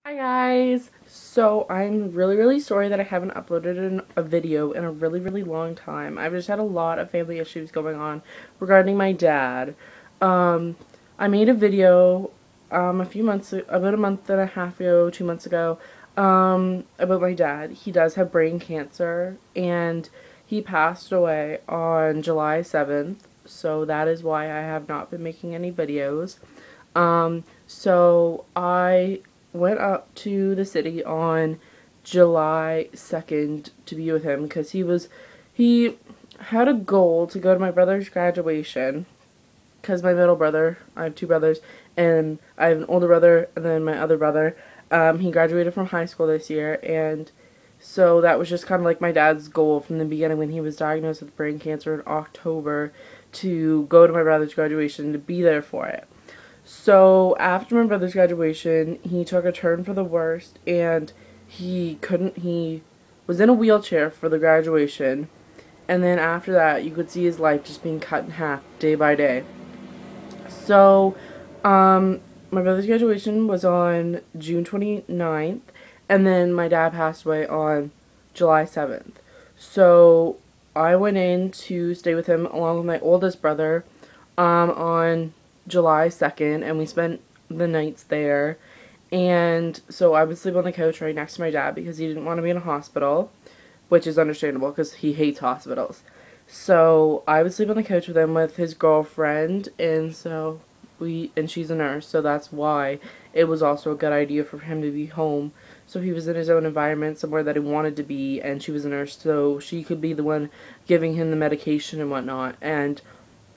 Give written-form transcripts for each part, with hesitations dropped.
Hi guys! So I'm really sorry that I haven't uploaded a video in a really long time. I've just had a lot of family issues going on regarding my dad. I made a video about a month and a half ago, 2 months ago, about my dad. He does have brain cancer and he passed away on July 7th, so that is why I have not been making any videos. So I went up to the city on July 2nd to be with him because he had a goal to go to my brother's graduation because my middle brother, I have two brothers, and I have an older brother and then my other brother, he graduated from high school this year, and so that was just kind of like my dad's goal from the beginning when he was diagnosed with brain cancer in October, to go to my brother's graduation, to be there for it. So after my brother's graduation, he took a turn for the worst, and he was in a wheelchair for the graduation, and then after that you could see his life just being cut in half day by day. So my brother's graduation was on June 29th, and then my dad passed away on July 7th. So I went in to stay with him along with my oldest brother on July 2nd, and we spent the nights there. And so I would sleep on the couch right next to my dad because he didn't want to be in a hospital, which is understandable because he hates hospitals. So I would sleep on the couch with him with his girlfriend, and she's a nurse, so that's why it was also a good idea for him to be home. So he was in his own environment, somewhere that he wanted to be, and she was a nurse, so she could be the one giving him the medication and whatnot. And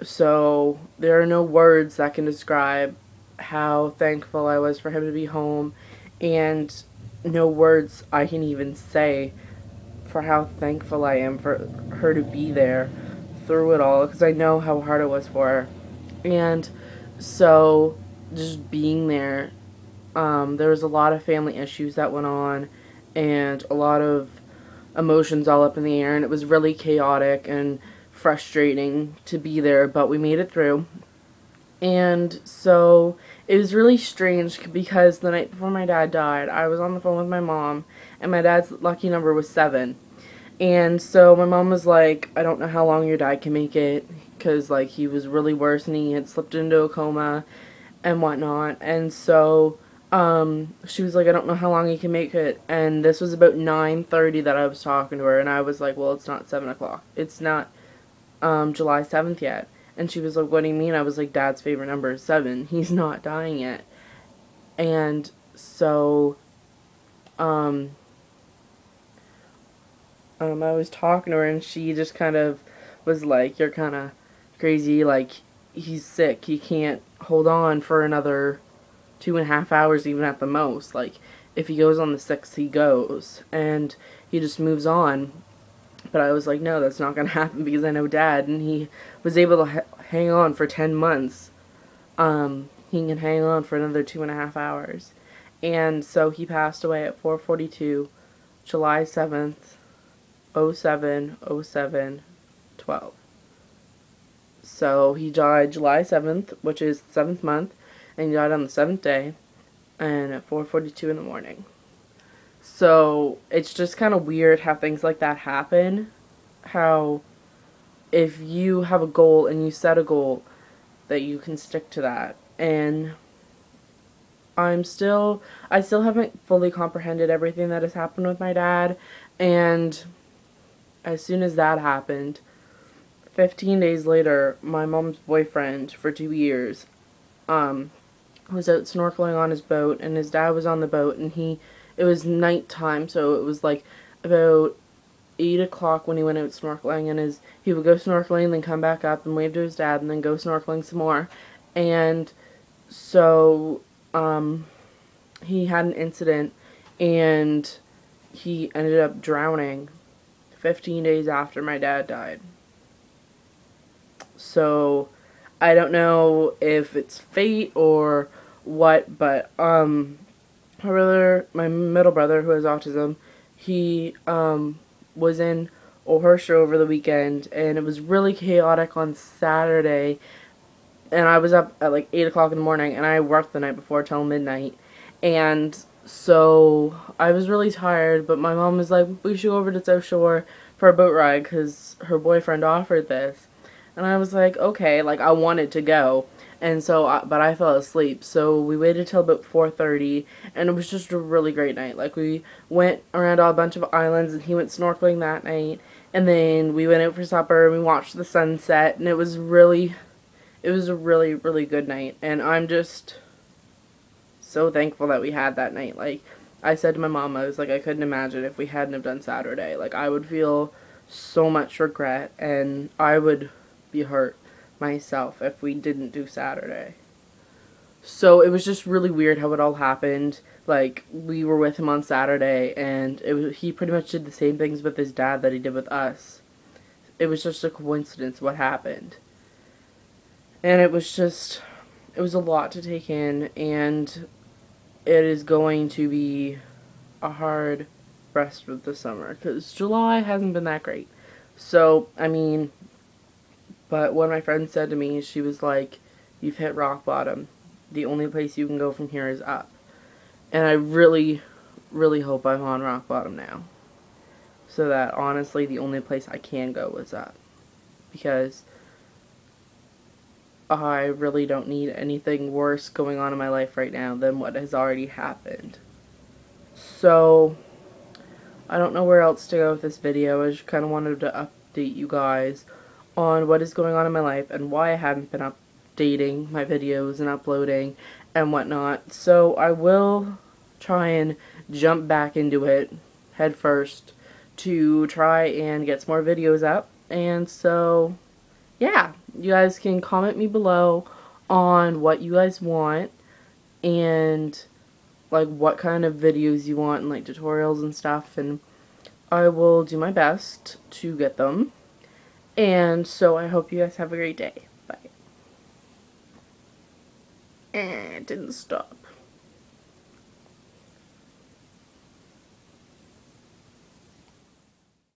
so there are no words that can describe how thankful I was for him to be home, and no words I can even say for how thankful I am for her to be there through it all, because I know how hard it was for her. And so just being there, there was a lot of family issues that went on and a lot of emotions all up in the air, and it was really chaotic and frustrating to be there, but we made it through. And so it was really strange because the night before my dad died, I was on the phone with my mom, and my dad's lucky number was 7. And so my mom was like, I don't know how long your dad can make it, because like he was really worse and he had slipped into a coma and whatnot. And so she was like, I don't know how long he can make it. And this was about 9:30 that I was talking to her, and I was like, well, it's not 7 o'clock. It's not July 7th yet. And she was like, what do you mean? I was like, Dad's favorite number is 7. He's not dying yet. And so I was talking to her, and she just kind of was like, you're kind of crazy, like, he's sick, he can't hold on for another 2.5 hours even at the most. Like, if he goes on the 6th, he goes, and he just moves on. But I was like, no, that's not going to happen because I know Dad, and he was able to hang on for 10 months. He can hang on for another 2.5 hours. And so he passed away at 4:42, July 7th, 07/07/12. So he died July 7th, which is the 7th month, and he died on the 7th day, and at 4:42 in the morning. So it's just kind of weird how things like that happen. How if you have a goal and you set a goal, that you can stick to that. And I still haven't fully comprehended everything that has happened with my dad. And as soon as that happened, 15 days later, my mom's boyfriend for 2 years was out snorkeling on his boat, and his dad was on the boat, and it was nighttime, so it was like about 8 o'clock when he went out snorkeling, and he would go snorkeling, then come back up and wave to his dad, and then go snorkeling some more. And so he had an incident, and he ended up drowning 15 days after my dad died. So I don't know if it's fate or what, but my middle brother, who has autism, he was in O'Harsha over the weekend, and it was really chaotic on Saturday, and I was up at like 8 o'clock in the morning, and I worked the night before till midnight, and So I was really tired, but my mom was like, we should go over to South Shore for a boat ride because her boyfriend offered this. And I was like, okay, like I wanted to go. And so, but I fell asleep. So we waited till about 4:30, and it was just a really great night. Like we went around a bunch of islands, and he went snorkeling that night. And then we went out for supper, and we watched the sunset, and it was a really, really good night. And I'm just so thankful that we had that night. Like, I said to my mom, I was like, I couldn't imagine if we hadn't have done Saturday. Like, I would feel so much regret, and I would be hurt myself if we didn't do Saturday. So it was just really weird how it all happened. Like, we were with him on Saturday, and he pretty much did the same things with his dad that he did with us. It was just a coincidence what happened. And it was a lot to take in, and it is going to be a hard rest of the summer because July hasn't been that great. So, I mean, but what my friend said to me, she was like, you've hit rock bottom. The only place you can go from here is up. And I really, really hope I'm on rock bottom now. So that, honestly, the only place I can go is up. Because I really don't need anything worse going on in my life right now than what has already happened. So, I don't know where else to go with this video. I just kind of wanted to update you guys on what is going on in my life and why I haven't been updating my videos and uploading and whatnot. So, I will try and jump back into it head first to try and get some more videos up. And so, yeah, you guys can comment me below on what you guys want and like what kind of videos you want and like tutorials and stuff, and I will do my best to get them. And so I hope you guys have a great day. Bye. It didn't stop.